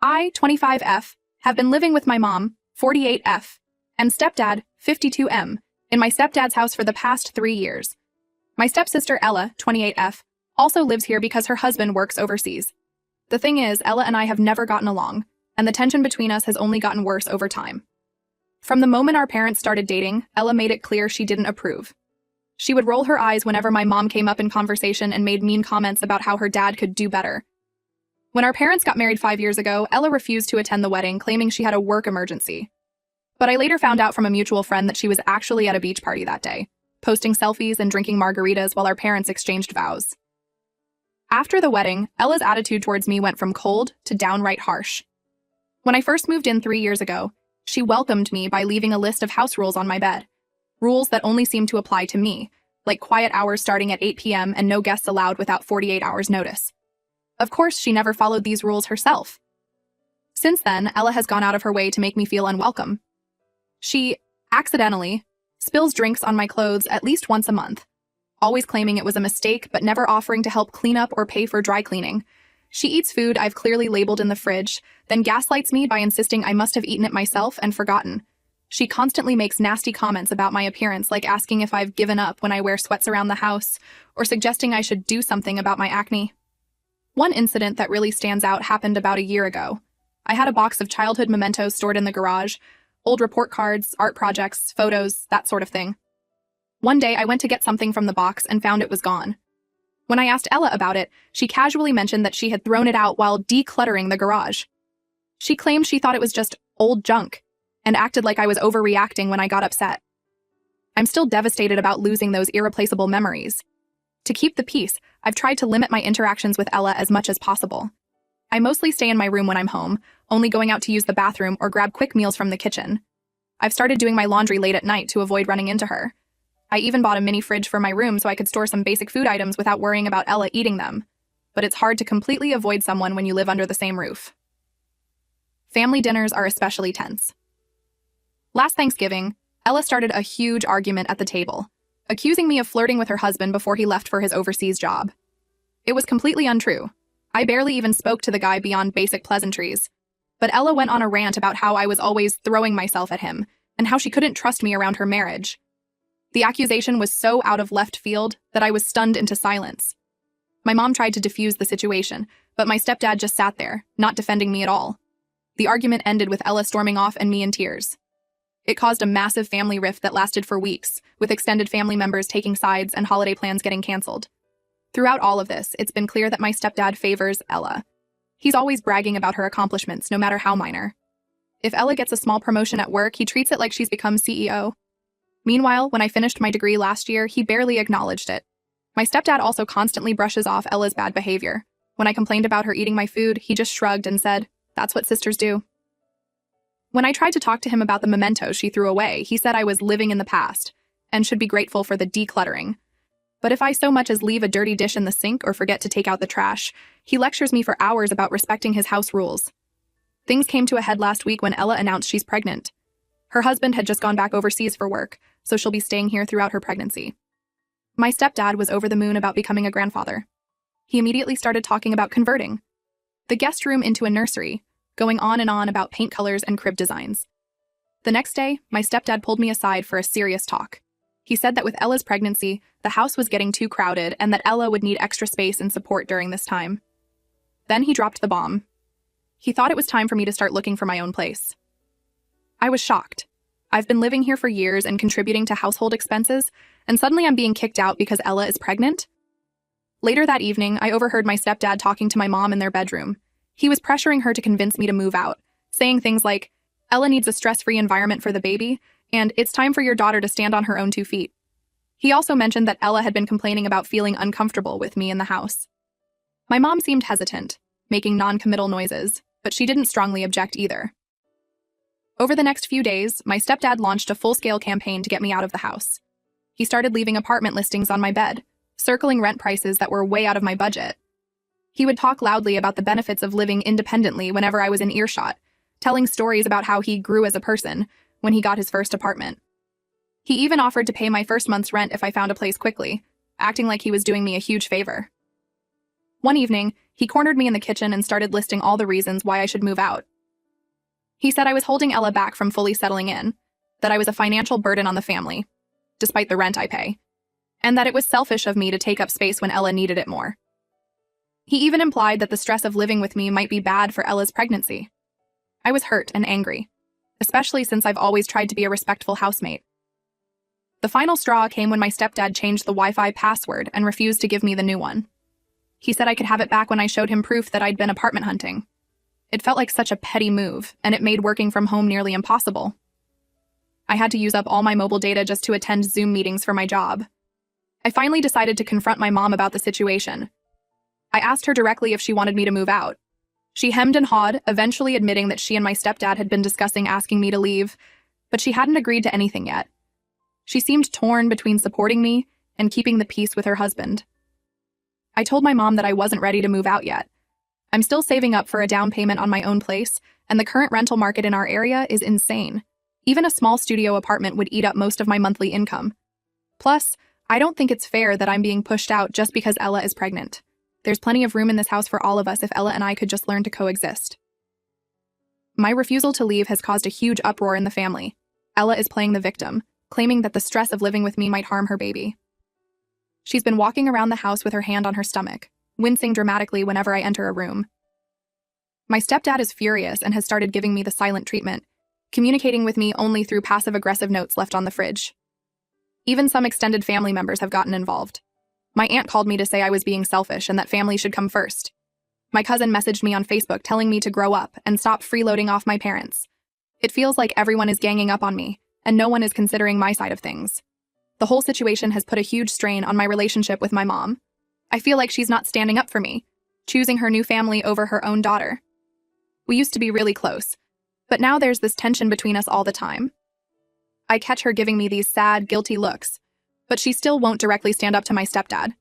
I, 25F, have been living with my mom, 48F, and stepdad, 52M, in my stepdad's house for the past 3 years. My stepsister, Ella, 28F, also lives here because her husband works overseas. The thing is, Ella and I have never gotten along, and the tension between us has only gotten worse over time. From the moment our parents started dating, Ella made it clear she didn't approve. She would roll her eyes whenever my mom came up in conversation and made mean comments about how her dad could do better. When our parents got married 5 years ago, Ella refused to attend the wedding, claiming she had a work emergency. But I later found out from a mutual friend that she was actually at a beach party that day, posting selfies and drinking margaritas while our parents exchanged vows. After the wedding, Ella's attitude towards me went from cold to downright harsh. When I first moved in 3 years ago, she welcomed me by leaving a list of house rules on my bed. Rules that only seemed to apply to me, like quiet hours starting at 8 p.m. and no guests allowed without 48 hours notice. Of course, she never followed these rules herself. Since then, Ella has gone out of her way to make me feel unwelcome. She, accidentally, spills drinks on my clothes at least once a month, always claiming it was a mistake but never offering to help clean up or pay for dry cleaning. She eats food I've clearly labeled in the fridge, then gaslights me by insisting I must have eaten it myself and forgotten. She constantly makes nasty comments about my appearance, like asking if I've given up when I wear sweats around the house, or suggesting I should do something about my acne. One incident that really stands out happened about a year ago. I had a box of childhood mementos stored in the garage, old report cards, art projects, photos, that sort of thing. One day I went to get something from the box and found it was gone. When I asked Ella about it, she casually mentioned that she had thrown it out while decluttering the garage. She claimed she thought it was just old junk, and acted like I was overreacting when I got upset. I'm still devastated about losing those irreplaceable memories. To keep the peace, I've tried to limit my interactions with Ella as much as possible. I mostly stay in my room when I'm home, only going out to use the bathroom or grab quick meals from the kitchen. I've started doing my laundry late at night to avoid running into her. I even bought a mini fridge for my room so I could store some basic food items without worrying about Ella eating them. But it's hard to completely avoid someone when you live under the same roof. Family dinners are especially tense. Last Thanksgiving, Ella started a huge argument at the table, accusing me of flirting with her husband before he left for his overseas job. It was completely untrue. I barely even spoke to the guy beyond basic pleasantries. But Ella went on a rant about how I was always throwing myself at him, and how she couldn't trust me around her marriage. The accusation was so out of left field that I was stunned into silence. My mom tried to defuse the situation, but my stepdad just sat there, not defending me at all. The argument ended with Ella storming off and me in tears. It caused a massive family rift that lasted for weeks, with extended family members taking sides and holiday plans getting canceled. Throughout all of this, it's been clear that my stepdad favors Ella. He's always bragging about her accomplishments, no matter how minor. If Ella gets a small promotion at work, he treats it like she's become CEO. Meanwhile, when I finished my degree last year, he barely acknowledged it. My stepdad also constantly brushes off Ella's bad behavior. When I complained about her eating my food, he just shrugged and said, "That's what sisters do." When I tried to talk to him about the mementos she threw away, he said I was living in the past and should be grateful for the decluttering. But if I so much as leave a dirty dish in the sink or forget to take out the trash, he lectures me for hours about respecting his house rules. Things came to a head last week when Ella announced she's pregnant. Her husband had just gone back overseas for work, so she'll be staying here throughout her pregnancy. My stepdad was over the moon about becoming a grandfather. He immediately started talking about converting the guest room into a nursery, going on and on about paint colors and crib designs. The next day, my stepdad pulled me aside for a serious talk. He said that with Ella's pregnancy, the house was getting too crowded and that Ella would need extra space and support during this time. Then he dropped the bomb. He thought it was time for me to start looking for my own place. I was shocked. I've been living here for years and contributing to household expenses, and suddenly I'm being kicked out because Ella is pregnant? Later that evening, I overheard my stepdad talking to my mom in their bedroom. He was pressuring her to convince me to move out, saying things like, "Ella needs a stress-free environment for the baby, and it's time for your daughter to stand on her own 2 feet. He also mentioned that Ella had been complaining about feeling uncomfortable with me in the house. My mom seemed hesitant, making non-committal noises, but she didn't strongly object either. Over the next few days, my stepdad launched a full-scale campaign to get me out of the house. He started leaving apartment listings on my bed, circling rent prices that were way out of my budget. He would talk loudly about the benefits of living independently whenever I was in earshot, telling stories about how he grew as a person when he got his first apartment. He even offered to pay my first month's rent if I found a place quickly, acting like he was doing me a huge favor. One evening, he cornered me in the kitchen and started listing all the reasons why I should move out. He said I was holding Ella back from fully settling in, that I was a financial burden on the family, despite the rent I pay, and that it was selfish of me to take up space when Ella needed it more. He even implied that the stress of living with me might be bad for Ella's pregnancy. I was hurt and angry, especially since I've always tried to be a respectful housemate. The final straw came when my stepdad changed the Wi-Fi password and refused to give me the new one. He said I could have it back when I showed him proof that I'd been apartment hunting. It felt like such a petty move, and it made working from home nearly impossible. I had to use up all my mobile data just to attend Zoom meetings for my job. I finally decided to confront my mom about the situation. I asked her directly if she wanted me to move out. She hemmed and hawed, eventually admitting that she and my stepdad had been discussing asking me to leave, but she hadn't agreed to anything yet. She seemed torn between supporting me and keeping the peace with her husband. I told my mom that I wasn't ready to move out yet. I'm still saving up for a down payment on my own place, and the current rental market in our area is insane. Even a small studio apartment would eat up most of my monthly income. Plus, I don't think it's fair that I'm being pushed out just because Ella is pregnant. There's plenty of room in this house for all of us if Ella and I could just learn to coexist. My refusal to leave has caused a huge uproar in the family. Ella is playing the victim, claiming that the stress of living with me might harm her baby. She's been walking around the house with her hand on her stomach, wincing dramatically whenever I enter a room. My stepdad is furious and has started giving me the silent treatment, communicating with me only through passive-aggressive notes left on the fridge. Even some extended family members have gotten involved. My aunt called me to say I was being selfish and that family should come first. My cousin messaged me on Facebook telling me to grow up and stop freeloading off my parents. It feels like everyone is ganging up on me, and no one is considering my side of things. The whole situation has put a huge strain on my relationship with my mom. I feel like she's not standing up for me, choosing her new family over her own daughter. We used to be really close, but now there's this tension between us all the time. I catch her giving me these sad, guilty looks, but she still won't directly stand up to my stepdad.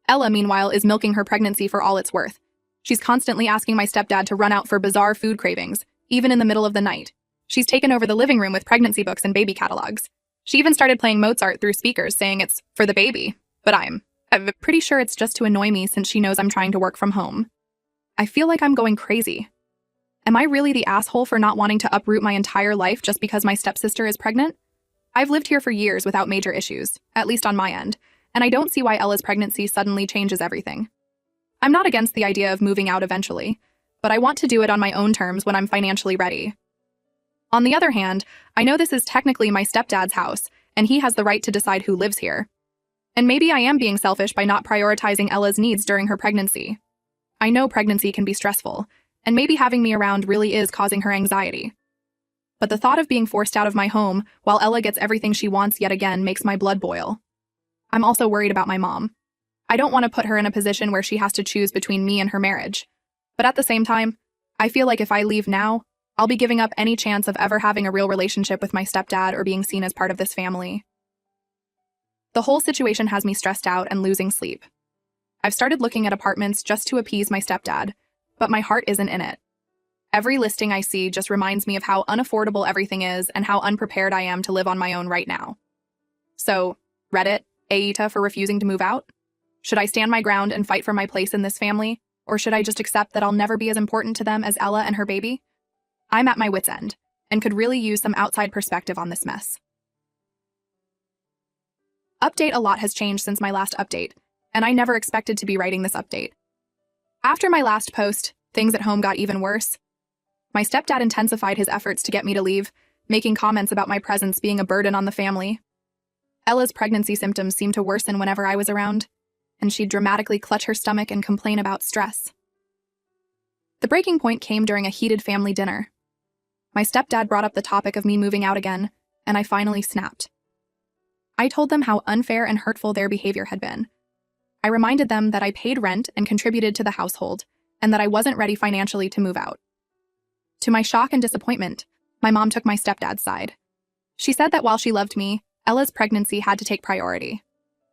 Ella, meanwhile, is milking her pregnancy for all it's worth. She's constantly asking my stepdad to run out for bizarre food cravings, even in the middle of the night. She's taken over the living room with pregnancy books and baby catalogs. She even started playing Mozart through speakers, saying it's for the baby, but I'm pretty sure it's just to annoy me since she knows I'm trying to work from home. I feel like I'm going crazy. Am I really the asshole for not wanting to uproot my entire life just because my stepsister is pregnant? I've lived here for years without major issues, at least on my end, and I don't see why Ella's pregnancy suddenly changes everything. I'm not against the idea of moving out eventually, but I want to do it on my own terms when I'm financially ready. On the other hand, I know this is technically my stepdad's house, and he has the right to decide who lives here. And maybe I am being selfish by not prioritizing Ella's needs during her pregnancy. I know pregnancy can be stressful, and maybe having me around really is causing her anxiety. But the thought of being forced out of my home while Ella gets everything she wants yet again makes my blood boil. I'm also worried about my mom. I don't want to put her in a position where she has to choose between me and her marriage. But at the same time, I feel like if I leave now, I'll be giving up any chance of ever having a real relationship with my stepdad or being seen as part of this family. The whole situation has me stressed out and losing sleep. I've started looking at apartments just to appease my stepdad, but my heart isn't in it. Every listing I see just reminds me of how unaffordable everything is and how unprepared I am to live on my own right now. So, Reddit, Aita for refusing to move out? Should I stand my ground and fight for my place in this family, or should I just accept that I'll never be as important to them as Ella and her baby? I'm at my wit's end, and could really use some outside perspective on this mess. Update: a lot has changed since my last update, and I never expected to be writing this update. After my last post, things at home got even worse. My stepdad intensified his efforts to get me to leave, making comments about my presence being a burden on the family. Ella's pregnancy symptoms seemed to worsen whenever I was around, and she'd dramatically clutch her stomach and complain about stress. The breaking point came during a heated family dinner. My stepdad brought up the topic of me moving out again, and I finally snapped. I told them how unfair and hurtful their behavior had been. I reminded them that I paid rent and contributed to the household, and that I wasn't ready financially to move out. To my shock and disappointment, my mom took my stepdad's side. She said that while she loved me, Ella's pregnancy had to take priority.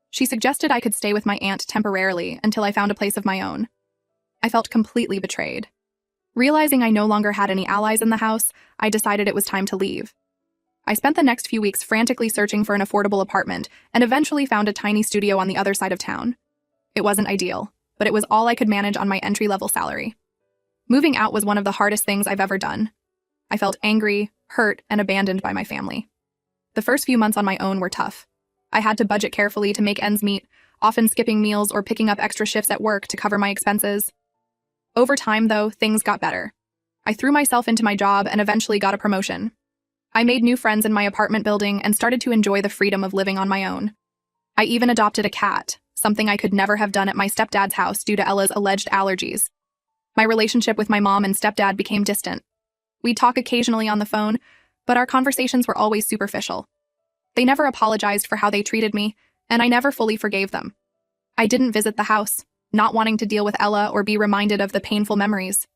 She suggested I could stay with my aunt temporarily until I found a place of my own. I felt completely betrayed. Realizing I no longer had any allies in the house, I decided it was time to leave. I spent the next few weeks frantically searching for an affordable apartment and eventually found a tiny studio on the other side of town. It wasn't ideal, but it was all I could manage on my entry-level salary. Moving out was one of the hardest things I've ever done. I felt angry, hurt, and abandoned by my family. The first few months on my own were tough. I had to budget carefully to make ends meet, often skipping meals or picking up extra shifts at work to cover my expenses. Over time, though, things got better. I threw myself into my job and eventually got a promotion. I made new friends in my apartment building and started to enjoy the freedom of living on my own. I even adopted a cat, something I could never have done at my stepdad's house due to Ella's alleged allergies. My relationship with my mom and stepdad became distant. We'd talk occasionally on the phone, but our conversations were always superficial. They never apologized for how they treated me, and I never fully forgave them. I didn't visit the house, not wanting to deal with Ella or be reminded of the painful memories.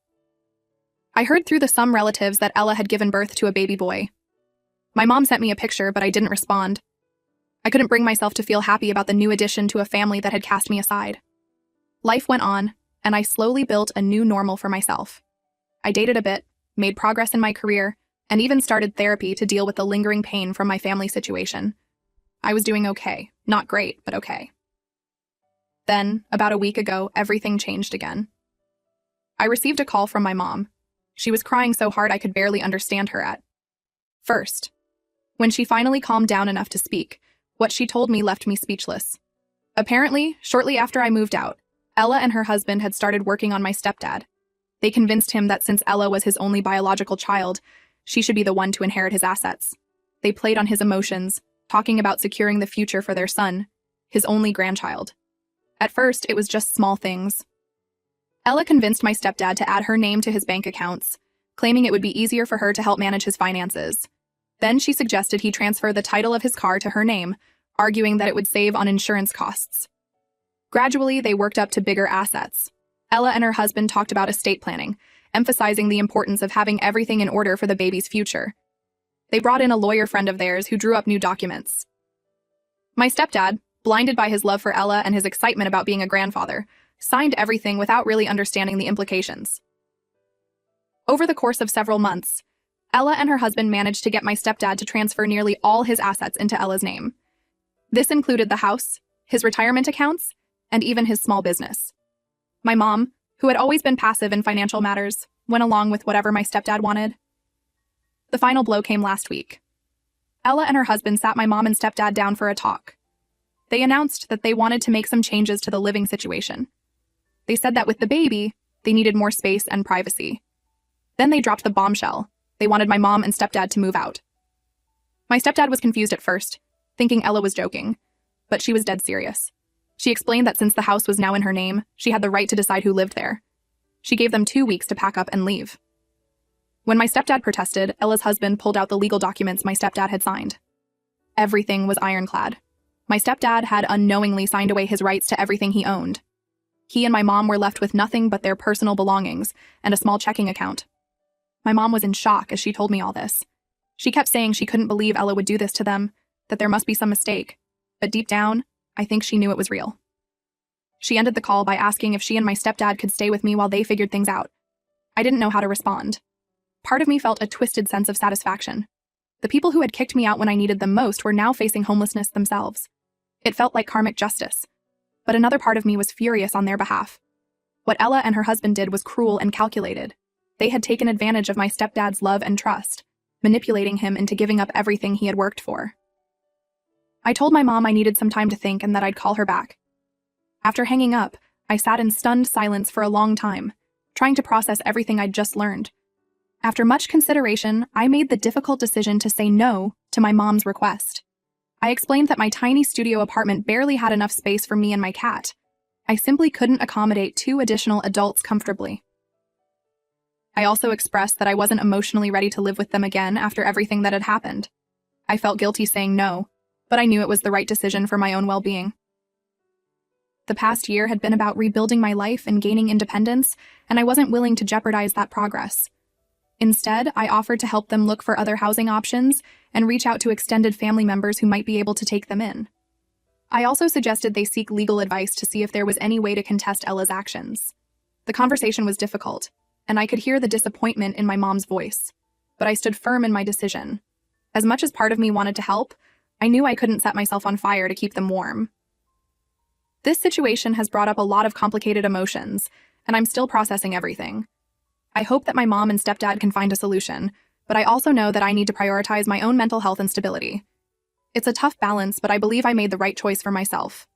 I heard through some relatives that Ella had given birth to a baby boy. My mom sent me a picture, but I didn't respond. I couldn't bring myself to feel happy about the new addition to a family that had cast me aside. Life went on, and I slowly built a new normal for myself. I dated a bit, made progress in my career, and even started therapy to deal with the lingering pain from my family situation. I was doing okay. Not great, but okay. Then, about a week ago, everything changed again. I received a call from my mom. She was crying so hard I could barely understand her at first. When she finally calmed down enough to speak, what she told me left me speechless. Apparently, shortly after I moved out, Ella and her husband had started working on my stepdad. They convinced him that since Ella was his only biological child, she should be the one to inherit his assets. They played on his emotions, talking about securing the future for their son, his only grandchild. At first, it was just small things. Ella convinced my stepdad to add her name to his bank accounts, claiming it would be easier for her to help manage his finances. Then she suggested he transfer the title of his car to her name, arguing that it would save on insurance costs. Gradually, they worked up to bigger assets. Ella and her husband talked about estate planning, emphasizing the importance of having everything in order for the baby's future. They brought in a lawyer friend of theirs who drew up new documents. My stepdad, blinded by his love for Ella and his excitement about being a grandfather, signed everything without really understanding the implications. Over the course of several months, Ella and her husband managed to get my stepdad to transfer nearly all his assets into Ella's name. This included the house, his retirement accounts, and even his small business. My mom, who had always been passive in financial matters, went along with whatever my stepdad wanted. The final blow came last week. Ella and her husband sat my mom and stepdad down for a talk. They announced that they wanted to make some changes to the living situation. They said that with the baby, they needed more space and privacy. Then they dropped the bombshell. They wanted my mom and stepdad to move out. My stepdad was confused at first, thinking Ella was joking, but she was dead serious. She explained that since the house was now in her name, she had the right to decide who lived there. She gave them 2 weeks to pack up and leave. When my stepdad protested, Ella's husband pulled out the legal documents my stepdad had signed. Everything was ironclad. My stepdad had unknowingly signed away his rights to everything he owned. He and my mom were left with nothing but their personal belongings and a small checking account. My mom was in shock as she told me all this. She kept saying she couldn't believe Ella would do this to them, that there must be some mistake. But deep down, I think she knew it was real. She ended the call by asking if she and my stepdad could stay with me while they figured things out. I didn't know how to respond. Part of me felt a twisted sense of satisfaction. The people who had kicked me out when I needed them most were now facing homelessness themselves. It felt like karmic justice. But another part of me was furious on their behalf. What Ella and her husband did was cruel and calculated. They had taken advantage of my stepdad's love and trust, manipulating him into giving up everything he had worked for. I told my mom I needed some time to think and that I'd call her back. After hanging up, I sat in stunned silence for a long time, trying to process everything I'd just learned. After much consideration, I made the difficult decision to say no to my mom's request. I explained that my tiny studio apartment barely had enough space for me and my cat. I simply couldn't accommodate 2 additional adults comfortably. I also expressed that I wasn't emotionally ready to live with them again after everything that had happened. I felt guilty saying no, but I knew it was the right decision for my own well-being. The past year had been about rebuilding my life and gaining independence, and I wasn't willing to jeopardize that progress. Instead, I offered to help them look for other housing options and reach out to extended family members who might be able to take them in. I also suggested they seek legal advice to see if there was any way to contest Ella's actions. The conversation was difficult, and I could hear the disappointment in my mom's voice, but I stood firm in my decision. As much as part of me wanted to help, I knew I couldn't set myself on fire to keep them warm. This situation has brought up a lot of complicated emotions, and I'm still processing everything. I hope that my mom and stepdad can find a solution, but I also know that I need to prioritize my own mental health and stability. It's a tough balance, but I believe I made the right choice for myself.